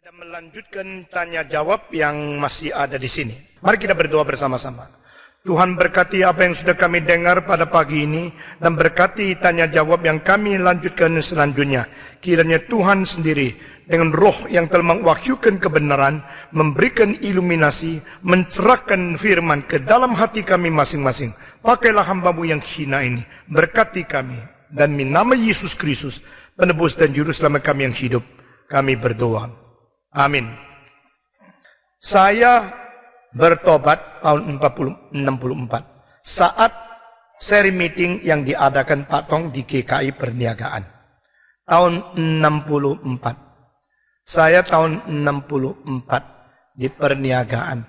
Kita melanjutkan tanya jawab yang masih ada di sini. Mari kita berdoa bersama-sama. Tuhan berkati apa yang sudah kami dengar pada pagi ini dan berkati tanya jawab yang kami lanjutkan selanjutnya. Kiranya Tuhan sendiri dengan roh yang telah mewahyukan kebenaran, memberikan iluminasi, mencerahkan firman ke dalam hati kami masing-masing. Pakailah hamba-Mu yang hina ini, berkati kami. Dan di nama Yesus Kristus, penebus dan juru selamat kami yang hidup, kami berdoa. Amin. Saya bertobat tahun 64 saat seri meeting yang diadakan Pak Tong di GKI Perniagaan. Tahun 64. Saya tahun 64 di Perniagaan.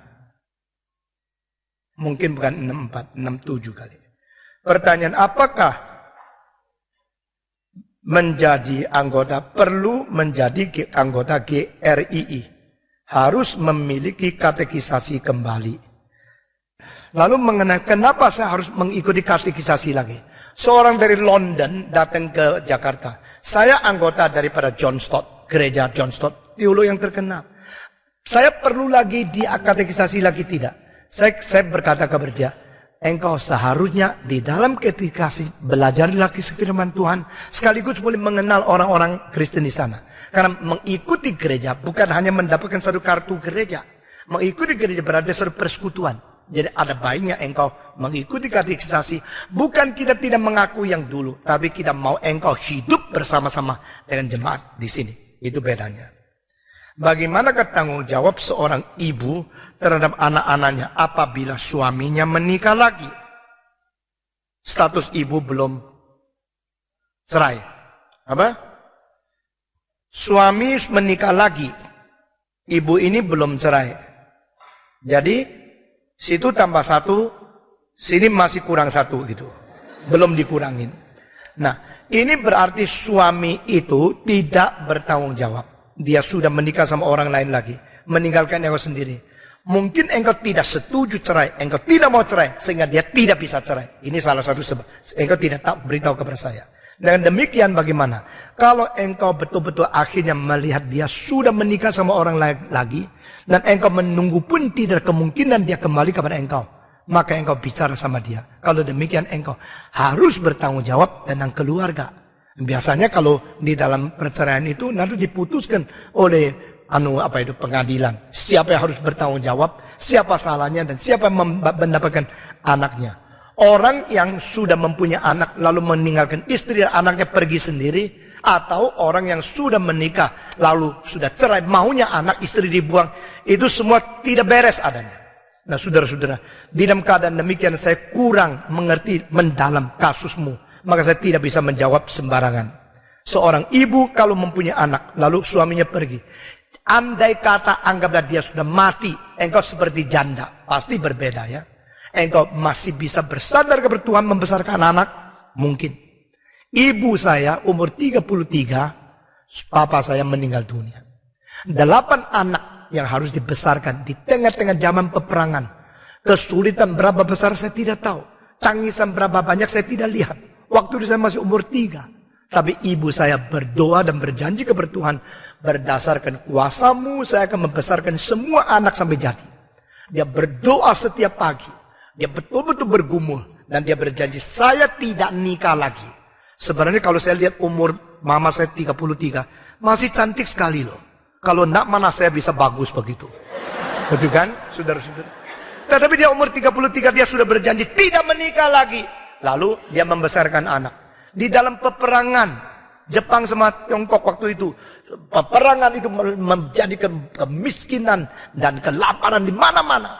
Mungkin bukan 64, 67 kali. Pertanyaan, apakah menjadi anggota perlu menjadi anggota GRII, harus memiliki katekisasi kembali. Lalu mengenai kenapa saya harus mengikuti katekisasi lagi. Seorang dari London datang ke Jakarta. Saya anggota daripada John Stott, gereja John Stott, teolog yang terkenal. Saya perlu lagi di katekisasi lagi tidak? Saya berkata kepada dia, engkau seharusnya di dalam katekisasi belajar lagi firman Tuhan, sekaligus boleh mengenal orang-orang Kristen di sana. Karena mengikuti gereja bukan hanya mendapatkan satu kartu gereja. Mengikuti gereja berarti satu persekutuan. Jadi ada baiknya engkau mengikuti katekisasi. Bukan kita tidak mengaku yang dulu, tapi kita mau engkau hidup bersama-sama dengan jemaat di sini. Itu bedanya. Bagaimanakah tanggung jawab seorang ibu terhadap anak-anaknya apabila suaminya menikah lagi? Status ibu belum cerai. Apa? Suami menikah lagi. Ibu ini belum cerai. Jadi, situ tambah satu, sini masih kurang satu gitu. Belum dikurangin. Nah, ini berarti suami itu tidak bertanggung jawab. Dia sudah menikah sama orang lain lagi. Meninggalkan engkau sendiri. Mungkin engkau tidak setuju cerai. Engkau tidak mau cerai. Sehingga dia tidak bisa cerai. Ini salah satu sebab. Engkau tidak tahu, beritahu kepada saya. Dengan demikian bagaimana? Kalau engkau betul-betul akhirnya melihat dia sudah menikah sama orang lain lagi. Dan engkau menunggu pun tidak kemungkinan dia kembali kepada engkau. Maka engkau bicara sama dia. Kalau demikian engkau harus bertanggung jawab tentang keluarga. Biasanya kalau di dalam perceraian itu nanti diputuskan oleh pengadilan. Siapa yang harus bertanggung jawab, siapa salahnya dan siapa yang mendapatkan anaknya. Orang yang sudah mempunyai anak lalu meninggalkan istri dan anaknya pergi sendiri, atau orang yang sudah menikah lalu sudah cerai maunya anak istri dibuang, itu semua tidak beres adanya. Nah saudara-saudara, di dalam keadaan demikian saya kurang mengerti mendalam kasusmu. Maka saya tidak bisa menjawab sembarangan. Seorang ibu kalau mempunyai anak, lalu suaminya pergi. Andai kata anggaplah dia sudah mati, engkau seperti janda. Pasti berbeda ya. Engkau masih bisa bersandar kepada Tuhan membesarkan anak? Mungkin. Ibu saya umur 33, papa saya meninggal dunia. 8 anak yang harus dibesarkan di tengah-tengah zaman peperangan. Kesulitan berapa besar saya tidak tahu. Tangisan berapa banyak saya tidak lihat. Waktu itu saya masih umur 3. Tapi ibu saya berdoa dan berjanji kepada Tuhan. Berdasarkan kuasa-Mu saya akan membesarkan semua anak sampai jadi. Dia berdoa setiap pagi. Dia betul-betul bergumul. Dan dia berjanji saya tidak nikah lagi. Sebenarnya kalau saya lihat umur mama saya 33. Masih cantik sekali loh. Kalau nak mana saya bisa bagus begitu. Betul kan saudara-saudara? Tetapi dia umur 33 dia sudah berjanji tidak menikah lagi. Lalu dia membesarkan anak. Di dalam peperangan Jepang sama Tiongkok waktu itu, peperangan itu menjadikan kemiskinan dan kelaparan di mana-mana.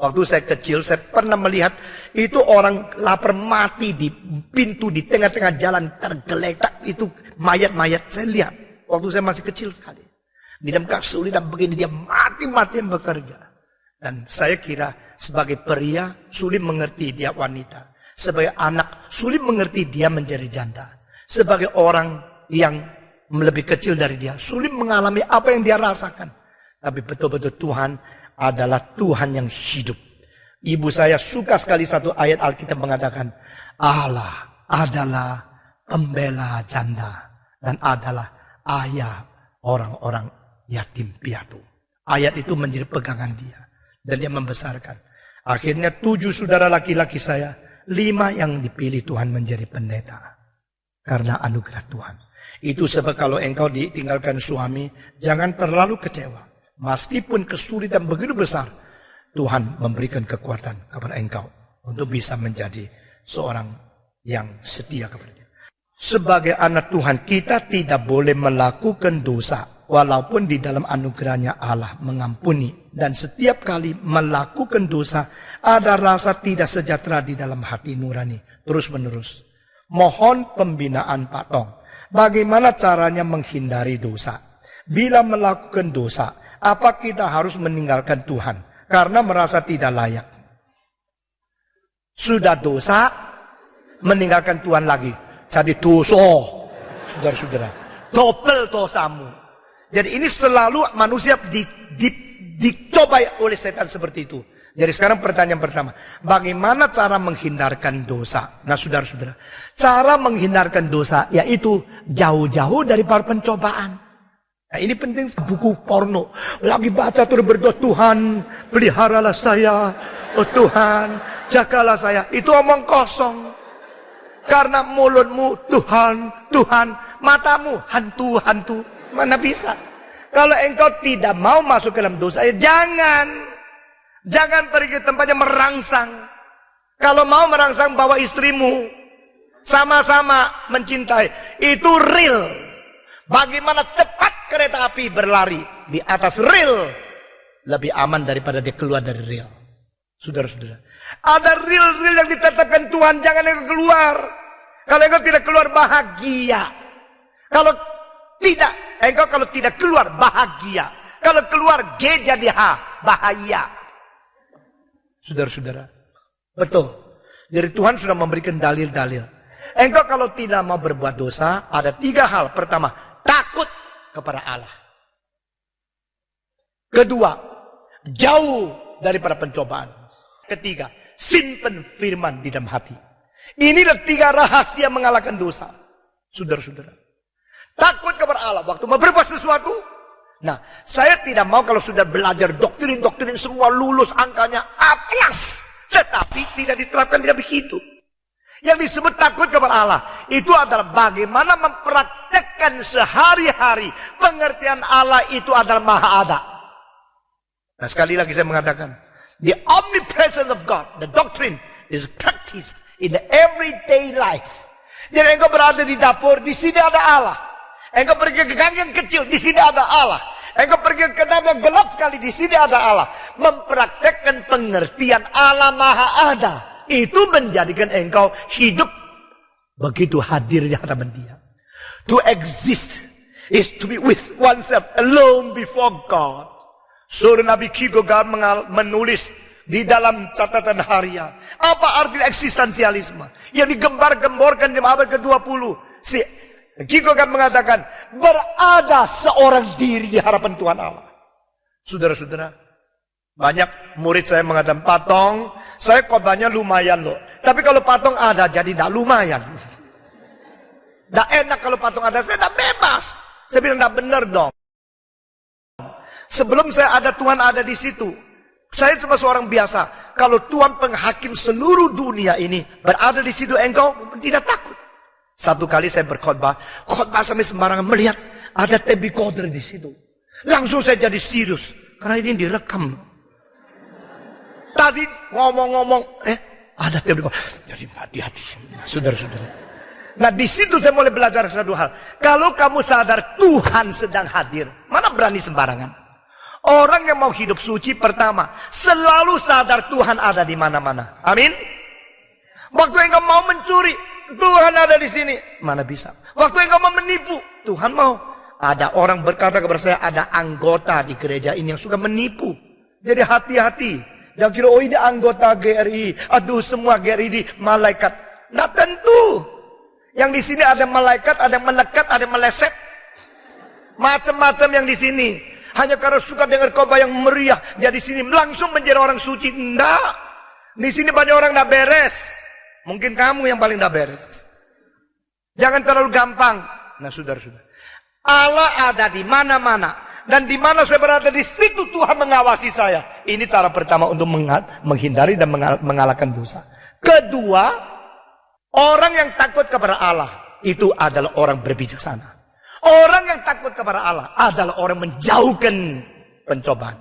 Waktu saya kecil saya pernah melihat itu orang lapar mati di pintu di tengah-tengah jalan tergeletak, itu mayat-mayat saya lihat. Waktu saya masih kecil sekali. Di dalam kesulitan begini dia mati-matian bekerja. Dan saya kira sebagai pria sulit mengerti dia wanita. Sebagai anak, sulit mengerti dia menjadi janda. Sebagai orang yang lebih kecil dari dia, sulit mengalami apa yang dia rasakan. Tapi betul-betul Tuhan adalah Tuhan yang hidup. Ibu saya suka sekali satu ayat Alkitab mengatakan, Allah adalah pembela janda dan adalah ayah orang-orang yatim piatu. Ayat itu menjadi pegangan dia. Dan dia membesarkan. Akhirnya 7 saudara laki-laki saya, 5 yang dipilih Tuhan menjadi pendeta. Karena anugerah Tuhan. Itu sebab kalau engkau ditinggalkan suami, jangan terlalu kecewa. Meskipun kesulitan begitu besar, Tuhan memberikan kekuatan kepada engkau untuk bisa menjadi seorang yang setia kepadanya. Sebagai anak Tuhan, kita tidak boleh melakukan dosa. Walaupun di dalam anugerahnya Allah mengampuni. Dan setiap kali melakukan dosa, ada rasa tidak sejahtera di dalam hati nurani. Terus menerus. Mohon pembinaan Pak Tong. Bagaimana caranya menghindari dosa? Bila melakukan dosa, apa kita harus meninggalkan Tuhan? Karena merasa tidak layak. Sudah dosa, meninggalkan Tuhan lagi. Jadi dosa. Saudara-saudara. Double dosamu. Jadi ini selalu manusia dicoba oleh setan seperti itu. Jadi sekarang pertanyaan pertama. Bagaimana cara menghindarkan dosa? Nah saudara-saudara. Cara menghindarkan dosa yaitu jauh-jauh dari para pencobaan. Nah ini penting. Buku porno. Lagi baca terus berdoa. Tuhan peliharalah saya. Oh Tuhan jagalah saya. Itu omong kosong. Karena mulutmu Tuhan, Tuhan. Matamu hantu-hantu. Mana bisa? Kalau engkau tidak mau masuk ke dalam dosa, ya jangan. Jangan pergi ke tempatnya merangsang. Kalau mau merangsang, bawa istrimu. Sama-sama mencintai. Itu real. Bagaimana cepat kereta api berlari di atas rel. Lebih aman daripada dia keluar dari rel. Saudara-saudara. Ada rel-rel yang ditetapkan Tuhan. Jangan engkau keluar. Kalau engkau tidak keluar, bahagia. Kalau tidak keluar, bahagia. Kalau keluar, G jadi H, bahaya. Saudara-saudara. Betul. Jadi Tuhan sudah memberikan dalil-dalil. Engkau kalau tidak mau berbuat dosa, ada 3 hal. Pertama, takut kepada Allah. Kedua, jauh daripada pencobaan. Ketiga, simpen firman di dalam hati. Inilah 3 rahasia mengalahkan dosa. Saudara-saudara. Takut kepada Allah waktu mau berbuat sesuatu. Nah, saya tidak mau kalau sudah belajar doktrin-doktrin semua lulus angkanya A+. Tetapi tidak diterapkan tidak begitu. Yang disebut takut kepada Allah itu adalah bagaimana mempraktekkan sehari-hari pengertian Allah itu adalah maha ada. Nah, sekali lagi saya mengatakan, the omnipresence of God, the doctrine is practiced in the everyday life. Jadi engkau berada di dapur, di sini ada Allah. Engkau pergi ke gang yang kecil, di sini ada Allah. Engkau pergi ke dalam yang gelap sekali, di sini ada Allah. Mempraktekkan pengertian Allah Maha Ada. Itu menjadikan engkau hidup begitu hadir di hadapan Dia. To exist is to be with oneself alone before God. Saudara Nabi Kierkegaard menulis di dalam catatan harian. Apa arti eksistensialisme? Yang digembar-gemborkan di abad ke-20. Kierkegaard mengatakan, berada seorang diri di hadapan Tuhan Allah. Saudara-saudara, banyak murid saya mengatakan, Pak Tong, saya khotbahnya lumayan loh. Tapi kalau Pak Tong ada, jadi tidak lumayan. Tidak enak kalau Pak Tong ada, saya tidak bebas. Saya bilang, tidak benar dong. Sebelum saya ada, Tuhan ada di situ. Saya cuma seorang biasa. Kalau Tuhan penghakim seluruh dunia ini berada di situ, engkau tidak takut. Satu kali saya berkhotbah sampai sembarangan melihat ada tape recorder di situ. Langsung saya jadi serius karena ini direkam. Tadi ngomong-ngomong, ada tape recorder. Jadi hati-hati, saudara-saudara. Nah di situ saya mulai belajar satu hal. Kalau kamu sadar Tuhan sedang hadir, mana berani sembarangan? Orang yang mau hidup suci pertama selalu sadar Tuhan ada di mana-mana. Amin. Waktu engkau mau mencuri, Tuhan ada di sini. Mana bisa? Waktu engkau mau menipu, Tuhan mau. Ada orang berkata kepada saya, ada anggota di gereja ini yang suka menipu. Jadi hati-hati. Jangan kira, oh ini anggota GRI. Aduh, semua GRI di malaikat. Nah tentu. Yang di sini ada malaikat, ada yang melekat, ada yang meleset. Macam-macam yang di sini. Hanya karena suka dengar khotbah yang meriah. Dia di sini langsung menjadi orang suci. Enggak. Di sini banyak orang tidak beres. Mungkin kamu yang paling tidak beres. Jangan terlalu gampang. Nah saudara-saudara. Allah ada di mana-mana. Dan di mana saya berada, di situ Tuhan mengawasi saya. Ini cara pertama untuk menghindari dan mengalahkan dosa. Kedua, orang yang takut kepada Allah itu adalah orang berbijaksana. Orang yang takut kepada Allah adalah orang menjauhkan pencobaan,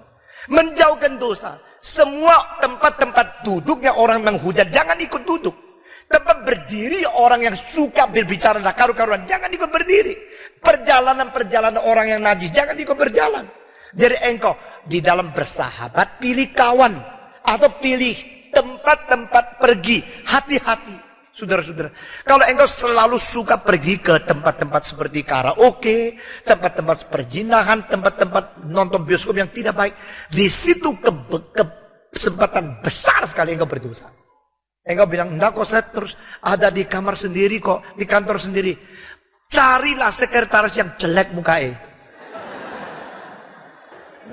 menjauhkan dosa. Semua tempat-tempat duduknya orang menghujat, jangan ikut duduk. Tempat berdiri orang yang suka berbicara karu-karuan, jangan ikut berdiri. Perjalanan-perjalanan orang yang najis, jangan ikut berjalan. Jadi engkau di dalam bersahabat, pilih kawan. Atau pilih tempat-tempat pergi. Hati-hati, saudara-saudara. Kalau engkau selalu suka pergi ke tempat-tempat seperti karaoke, tempat-tempat perzinahan, tempat-tempat nonton bioskop yang tidak baik. Di situ kesempatan besar sekali engkau berdosa. Engkau bilang, enggak kok, saya terus ada di kamar sendiri kok, di kantor sendiri. Carilah sekretaris yang jelek mukanya.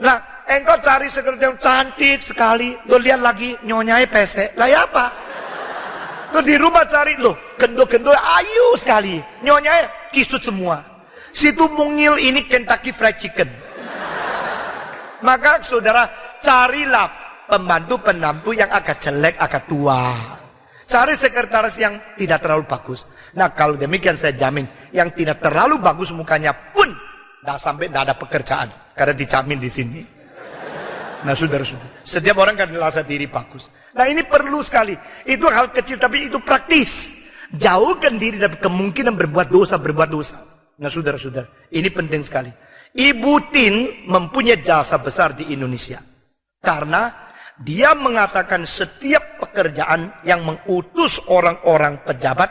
Nah, engkau cari sekretaris yang cantik sekali. Lo lihat lagi, nyonyanya pesek. Lah ya apa? Lo di rumah cari, lo gendut-gendut ayu sekali. Nyonyanya kisut semua. Situ mungil, ini Kentucky Fried Chicken. Maka saudara, carilah pembantu-penampu yang agak jelek, agak tua. Cari sekretaris yang tidak terlalu bagus. Nah, kalau demikian saya jamin, yang tidak terlalu bagus mukanya pun tidak ada pekerjaan, karena dijamin di sini. Nah, saudara-saudara, setiap orang kan merasa diri bagus. Nah, ini perlu sekali. Itu hal kecil, tapi itu praktis. Jauhkan diri dari kemungkinan berbuat dosa. Nah, saudara-saudara, ini penting sekali. Ibu Tin mempunyai jasa besar di Indonesia. Karena dia mengatakan setiap pekerjaan yang mengutus orang-orang pejabat,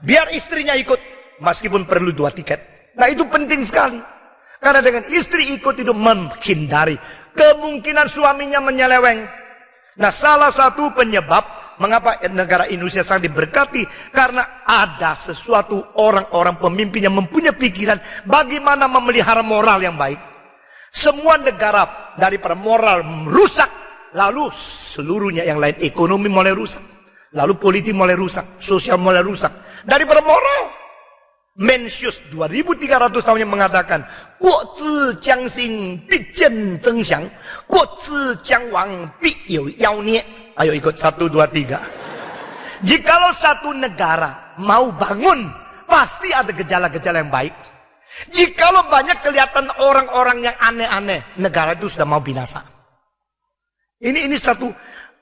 biar istrinya ikut, meskipun perlu 2 tiket. Nah, itu penting sekali. Karena dengan istri ikut itu menghindari kemungkinan suaminya menyeleweng. Nah, salah satu penyebab mengapa negara Indonesia sangat diberkati, karena ada sesuatu orang-orang pemimpin yang mempunyai pikiran bagaimana memelihara moral yang baik. Semua negara daripada moral rusak, lalu seluruhnya yang lain, ekonomi mulai rusak, lalu politik mulai rusak, sosial mulai rusak. Daripada moral, Mencius 2300 tahun yang mengatakan, "国之将心必见真相，国之将亡必有妖孽." Ayo ikut 1, 2, 3. Jikalau satu negara mau bangun, pasti ada gejala-gejala yang baik. Jikalau banyak kelihatan orang-orang yang aneh-aneh, negara itu sudah mau binasa. Ini satu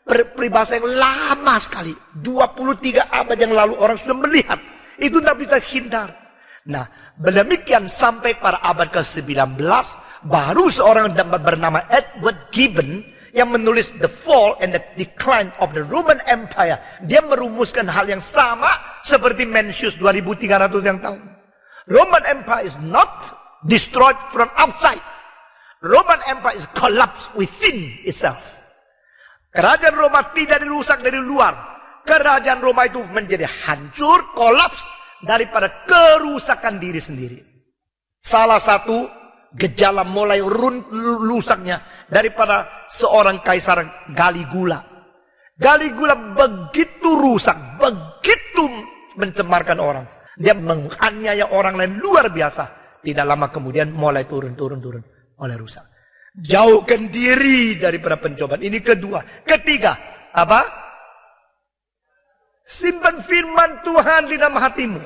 peribahasa yang lama sekali. 23 abad yang lalu orang sudah melihat. Itu tidak bisa hindar. Nah, demikian sampai pada abad ke-19, baru seorang bernama Edward Gibbon yang menulis The Fall and the Decline of the Roman Empire. Dia merumuskan hal yang sama seperti Mencius 2300 yang tahun. Roman Empire is not destroyed from outside. Roman Empire is collapsed within itself. Kerajaan Roma tidak dirusak dari luar. Kerajaan Roma itu menjadi hancur, kolaps daripada kerusakan diri sendiri. Salah satu gejala mulai rusaknya daripada seorang kaisar Caligula. Caligula begitu rusak, begitu mencemarkan orang. Dia menganiaya orang lain luar biasa. Tidak lama kemudian mulai turun, mulai rusak. Jauhkan diri daripada pencobaan. Ini kedua. Ketiga, apa? Simpan firman Tuhan di dalam hatimu.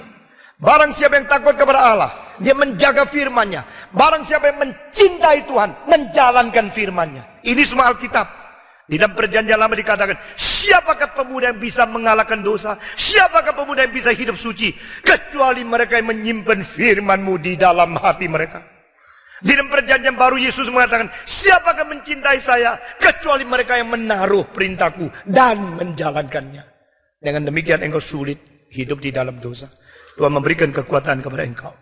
Barang siapa yang takut kepada Allah, dia menjaga firman-Nya. Barang siapa yang mencintai Tuhan, menjalankan firman-Nya. Ini semua Alkitab. Di dalam perjanjian lama dikatakan, siapakah pemuda yang bisa mengalahkan dosa? Siapakah pemuda yang bisa hidup suci? Kecuali mereka yang menyimpan firman-Mu di dalam hati mereka. Di dalam perjanjian baru Yesus mengatakan, siapakah mencintai saya? Kecuali mereka yang menaruh perintahku dan menjalankannya. Dengan demikian engkau sulit hidup di dalam dosa. Tuhan memberikan kekuatan kepada engkau.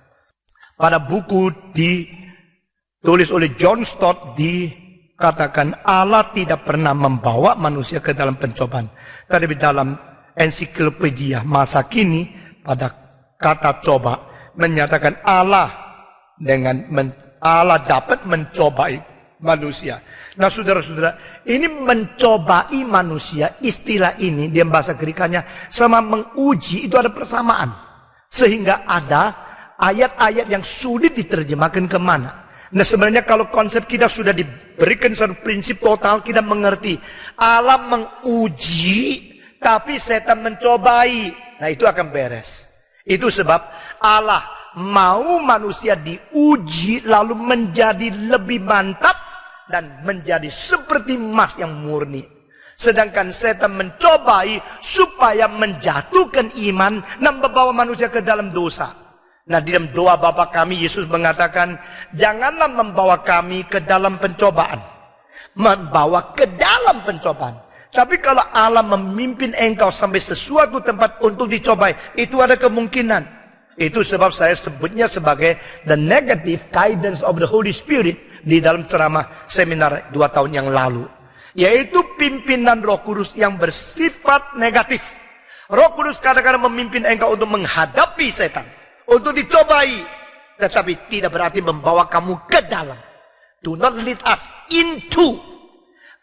Pada buku ditulis oleh John Stott dikatakan Allah tidak pernah membawa manusia ke dalam pencobaan. Tapi dalam ensiklopedia masa kini pada kata coba menyatakan Allah dapat mencobai manusia. Nah, saudara-saudara, ini mencobai manusia, istilah ini di bahasa Grekanya sama menguji, itu ada persamaan. Sehingga ada ayat-ayat yang sulit diterjemahkan kemana. Nah sebenarnya kalau konsep kita sudah diberikan satu prinsip total, kita mengerti. Allah menguji, tapi setan mencobai. Nah itu akan beres. Itu sebab Allah mau manusia diuji lalu menjadi lebih mantap dan menjadi seperti emas yang murni. Sedangkan setan mencobai supaya menjatuhkan iman dan membawa manusia ke dalam dosa. Nah di dalam doa Bapa kami Yesus mengatakan, janganlah membawa kami ke dalam pencobaan. Membawa ke dalam pencobaan. Tapi kalau Allah memimpin engkau sampai sesuatu tempat untuk dicobai, itu ada kemungkinan. Itu sebab saya sebutnya sebagai the negative guidance of the Holy Spirit di dalam ceramah seminar 2 tahun yang lalu. Yaitu pimpinan Roh Kudus yang bersifat negatif. Roh Kudus kadang-kadang memimpin engkau untuk menghadapi setan, untuk dicobai, tetapi tidak berarti membawa kamu ke dalam. Do not lead us into.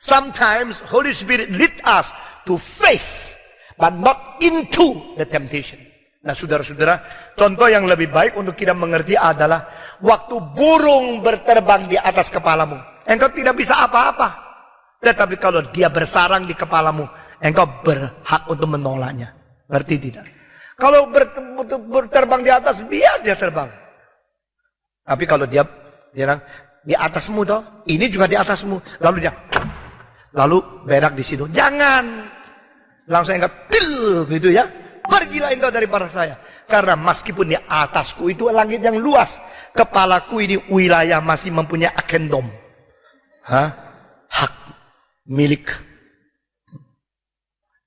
Sometimes Holy Spirit lead us to face, but not into the temptation. Nah saudara-saudara, contoh yang lebih baik untuk kita mengerti adalah waktu burung berterbang di atas kepalamu, engkau tidak bisa apa-apa. Tetapi kalau dia bersarang di kepalamu, engkau berhak untuk menolaknya. Berarti tidak. Kalau berterbang di atas, biar dia terbang. Tapi kalau dia di atasmu toh, ini juga di atasmu, lalu berak di situ. Jangan. Langsung engkau gitu ya. Pergilah engkau daripada saya. Karena meskipun di atasku itu langit yang luas, kepalaku ini wilayah masih mempunyai akendom. Hak milik.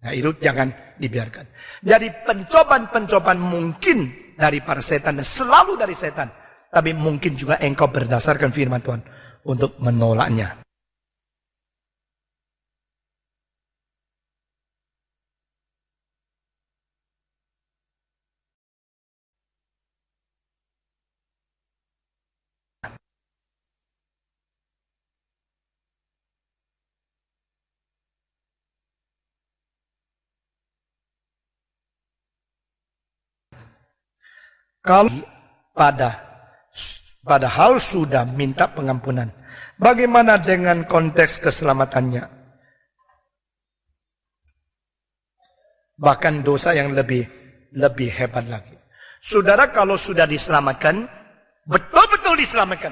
Nah itu jangan dibiarkan. Jadi pencobaan-pencobaan mungkin dari para setan dan selalu dari setan. Tapi mungkin juga engkau berdasarkan firman Tuhan untuk menolaknya. Kalau padahal sudah minta pengampunan, bagaimana dengan konteks keselamatannya? Bahkan dosa yang lebih hebat lagi. Saudara kalau sudah diselamatkan, betul-betul diselamatkan,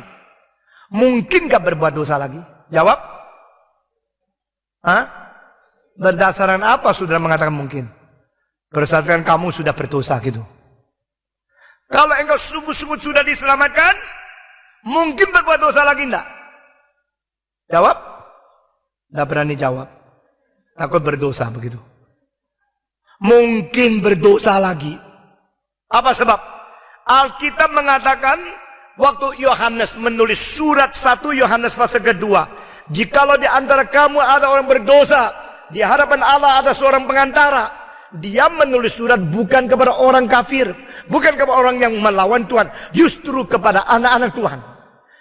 mungkinkah berbuat dosa lagi? Jawab. Berdasarkan apa saudara mengatakan mungkin? Berdasarkan kamu sudah berdosa gitu. Kalau engkau sungguh-sungguh sudah diselamatkan, mungkin berbuat dosa lagi enggak? Jawab. Enggak berani jawab. Takut berdosa begitu. Mungkin berdosa lagi. Apa sebab? Alkitab mengatakan, waktu Yohanes menulis surat 1 Yohanes pasal kedua, jikalau di antara kamu ada orang berdosa, di hadapan Allah ada seorang pengantara. Dia menulis surat bukan kepada orang kafir, bukan kepada orang yang melawan Tuhan, justru kepada anak-anak Tuhan.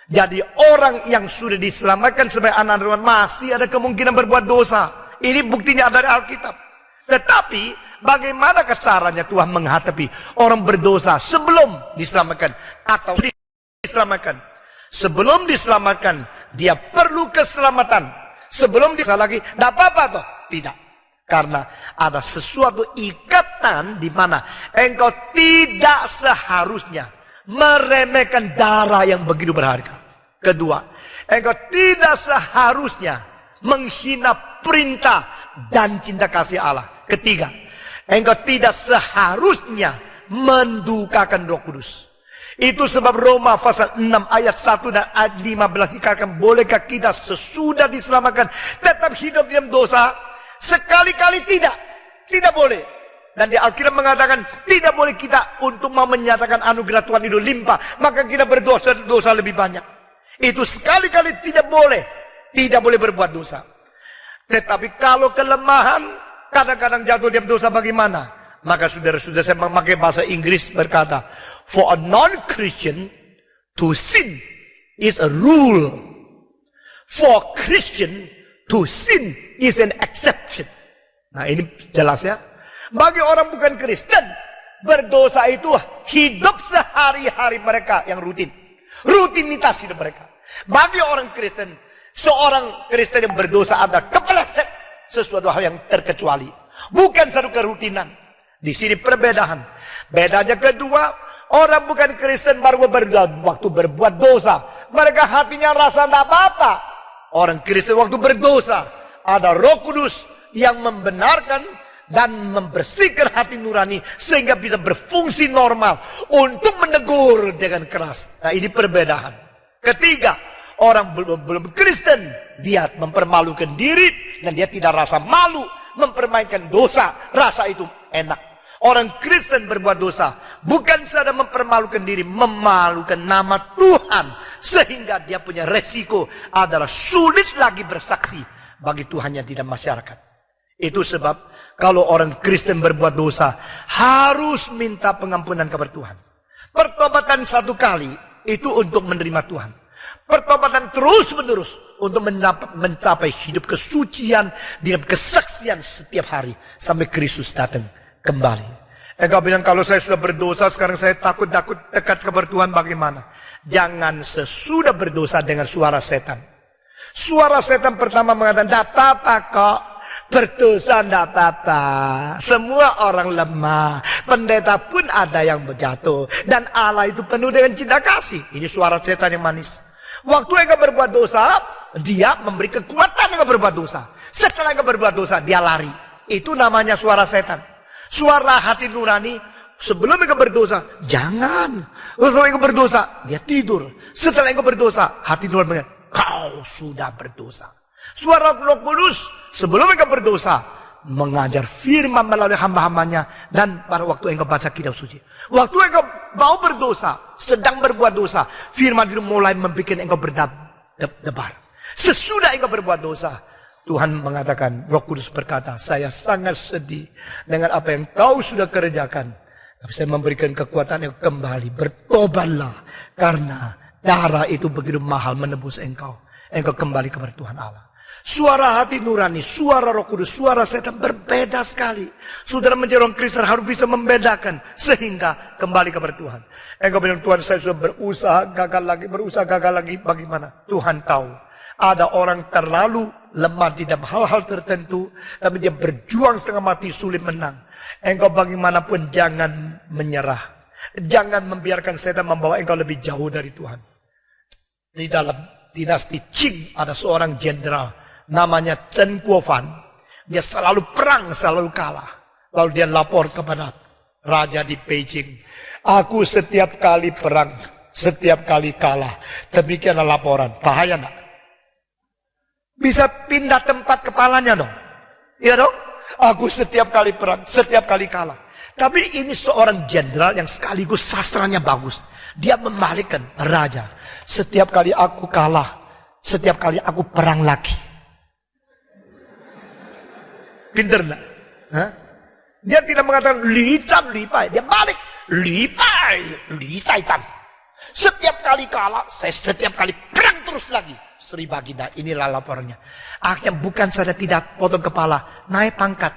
Jadi orang yang sudah diselamatkan sebagai anak-anak Tuhan masih ada kemungkinan berbuat dosa. Ini buktinya dari Alkitab. Tetapi bagaimana caranya Tuhan menghadapi orang berdosa sebelum diselamatkan atau diselamatkan? Sebelum diselamatkan, dia perlu keselamatan. Sebelum diselamatkan lagi, tidak apa-apa toh? Tidak. Karena ada sesuatu ikatan di mana engkau tidak seharusnya meremehkan darah yang begitu berharga. Kedua, engkau tidak seharusnya menghina perintah dan cinta kasih Allah. Ketiga, engkau tidak seharusnya mendukakan Roh Kudus. Itu sebab Roma pasal 6 ayat 1 dan ayat 15 dikatakan, bolehkah kita sesudah diselamatkan tetap hidup dalam dosa? Sekali-kali tidak. Tidak boleh. Dan di Alkitab mengatakan, tidak boleh kita untuk mau menyatakan anugerah Tuhan itu limpah, maka kita berdosa lebih banyak. Itu sekali-kali tidak boleh. Tidak boleh berbuat dosa. Tetapi kalau kelemahan, kadang-kadang jatuh dalam dosa bagaimana? Maka saudara-saudara saya memakai bahasa Inggris berkata, for a non-Christian to sin is a rule. For Christian to sin is an exception. Nah ini jelas ya. Bagi orang bukan Kristen, berdosa itu hidup sehari-hari mereka yang rutin. Rutinitas hidup mereka. Bagi orang Kristen, seorang Kristen yang berdosa adalah kepleset, sesuatu hal yang terkecuali, bukan satu kerutinan. Di sini perbedaan. Bedanya kedua, orang bukan Kristen baru waktu berbuat dosa, mereka hatinya rasa tidak apa-apa. Orang Kristen waktu berdosa, ada Roh Kudus yang membenarkan dan membersihkan hati nurani sehingga bisa berfungsi normal untuk menegur dengan keras. Nah, ini perbedaan. Ketiga, orang belum Kristen, dia mempermalukan diri dan dia tidak rasa malu mempermainkan dosa. Rasa itu enak. Orang Kristen berbuat dosa bukan saja mempermalukan diri, memalukan nama Tuhan sehingga dia punya resiko adalah sulit lagi bersaksi bagi Tuhannya di dalam masyarakat. Itu sebab kalau orang Kristen berbuat dosa harus minta pengampunan kepada Tuhan. Pertobatan satu kali itu untuk menerima Tuhan. Pertobatan terus-menerus untuk mencapai hidup kesucian dalam kesaksian setiap hari sampai Kristus datang kembali. Engkau bilang kalau saya sudah berdosa sekarang saya takut dekat kepada Tuhan, bagaimana? Jangan sesudah berdosa dengan suara setan. Suara setan pertama mengatakan, "Tidak apa-apa kok. Berdosa tidak apa-apa. Semua orang lemah. Pendeta pun ada yang berjatuh. Dan Allah itu penuh dengan cinta kasih." Ini suara setan yang manis. Waktu engkau berbuat dosa, dia memberi kekuatan engkau berbuat dosa. Setelah engkau berbuat dosa, dia lari. Itu namanya suara setan. Suara hati nurani, sebelum engkau berdosa, jangan. Setelah engkau berdosa, dia tidur. Setelah engkau berdosa, hati nurani mengatakan, kau sudah berdosa. Suara Roh Kudus, sebelum engkau berdosa, mengajar firman melalui hamba-hambanya. Dan pada waktu engkau baca kitab suci. Waktu engkau mau berdosa, sedang berbuat dosa, firman itu mulai membuat engkau berdebar. Sesudah engkau berbuat dosa, Tuhan mengatakan, Roh Kudus berkata, saya sangat sedih dengan apa yang kau sudah kerjakan. Tapi saya memberikan kekuatan yang kembali. Bertobatlah, karena darah itu begitu mahal menebus engkau. Engkau kembali kepada Tuhan Allah. Suara hati nurani, suara Roh Kudus, suara setan berbeda sekali. Saudara menjadi orang Kristen harus bisa membedakan sehingga kembali kepada Tuhan. Engkau bilang, Tuhan saya sudah berusaha gagal lagi, bagaimana? Tuhan tahu. Ada orang terlalu lemah di dalam hal-hal tertentu, tapi dia berjuang setengah mati, sulit menang. Engkau bagaimanapun jangan menyerah. Jangan membiarkan setan membawa engkau lebih jauh dari Tuhan. Di dalam dinasti Qing ada seorang jenderal namanya Chen Guofan. Dia selalu perang, selalu kalah. Lalu dia lapor kepada raja di Beijing. Aku setiap kali perang, setiap kali kalah. Demikianlah laporan. Bahaya enggak? Bisa pindah tempat kepalanya dong. Iya dong? Aku setiap kali perang, setiap kali kalah. Tapi ini seorang jenderal yang sekaligus sastranya bagus. Dia membalikkan raja. Setiap kali aku kalah, setiap kali aku perang lagi. Pinter enggak? Hah? Dia tidak mengatakan li zhan li bai. Dia balik. Li bai, li zai zhan. Setiap kali kalah, saya setiap kali perang terus lagi. Sri Baginda, inilah laporannya. Akhirnya bukan saja tidak potong kepala, naik pangkat.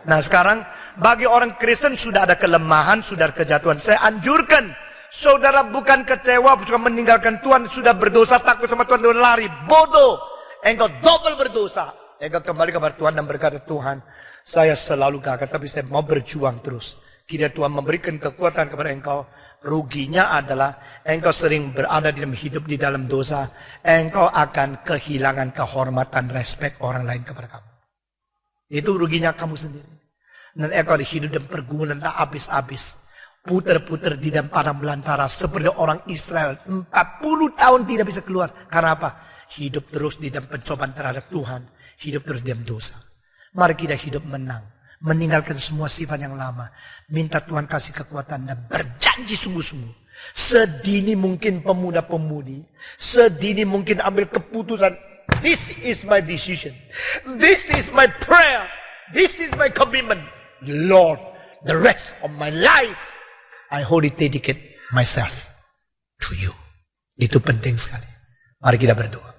Nah sekarang, bagi orang Kristen sudah ada kelemahan, sudah ada kejatuhan. Saya anjurkan, saudara bukan kecewa, sudah meninggalkan Tuhan, sudah berdosa, takut sama Tuhan, dan lari. Bodoh, engkau double berdosa. Engkau kembali kepada Tuhan dan berkata, Tuhan, saya selalu gagal, tapi saya mau berjuang terus. Kira Tuhan memberikan kekuatan kepada engkau. Ruginya adalah engkau sering berada di dalam hidup di dalam dosa. Engkau akan kehilangan kehormatan, respek orang lain kepada kamu. Itu ruginya kamu sendiri. Dan engkau hidup dalam pergumulan tak habis-habis. Putar-putar di dalam padang belantara seperti orang Israel. 40 tahun tidak bisa keluar. Karena apa? Hidup terus di dalam pencobaan terhadap Tuhan. Hidup terus di dalam dosa. Mari kita hidup menang. Meninggalkan semua sifat yang lama. Minta Tuhan kasih kekuatan dan berjanji sungguh-sungguh. Sedini mungkin pemuda-pemudi. Sedini mungkin ambil keputusan. This is my decision. This is my prayer. This is my commitment. Lord, the rest of my life, I wholly dedicate myself to you. Itu penting sekali. Mari kita berdoa.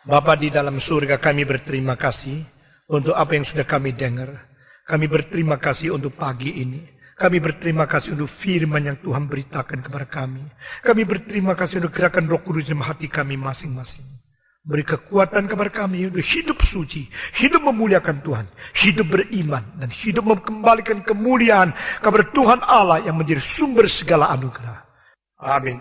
Bapa di dalam surga, kami berterima kasih untuk apa yang sudah kami dengar. Kami berterima kasih untuk pagi ini. Kami berterima kasih untuk firman yang Tuhan beritakan kepada kami. Kami berterima kasih untuk gerakan Roh Kudus dalam hati kami masing-masing. Beri kekuatan kepada kami untuk hidup suci, hidup memuliakan Tuhan, hidup beriman, dan hidup mengembalikan kemuliaan kepada Tuhan Allah yang menjadi sumber segala anugerah. Amin.